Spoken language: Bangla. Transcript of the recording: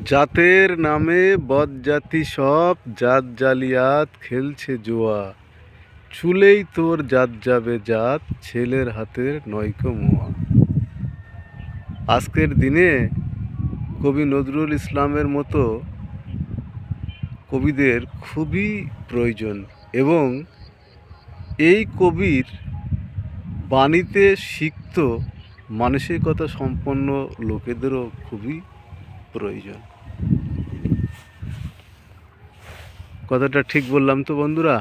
জাতের নামে বদজাতি সব জাত জালিয়াত খেলছে জুয়া। চুলেই তোর জাত যাবে জাত, ছেলের হাতের নয়কো মোয়া। আজকের দিনে কবি নজরুল ইসলামের মতো কবিদের খুবই প্রয়োজন, এবং এই কবির বাণীতে সিক্ত মানসিকতা সম্পন্ন লোকেদেরও খুবই প্রয়োজন। কথাটা ঠিক বললাম তো বন্ধুরা?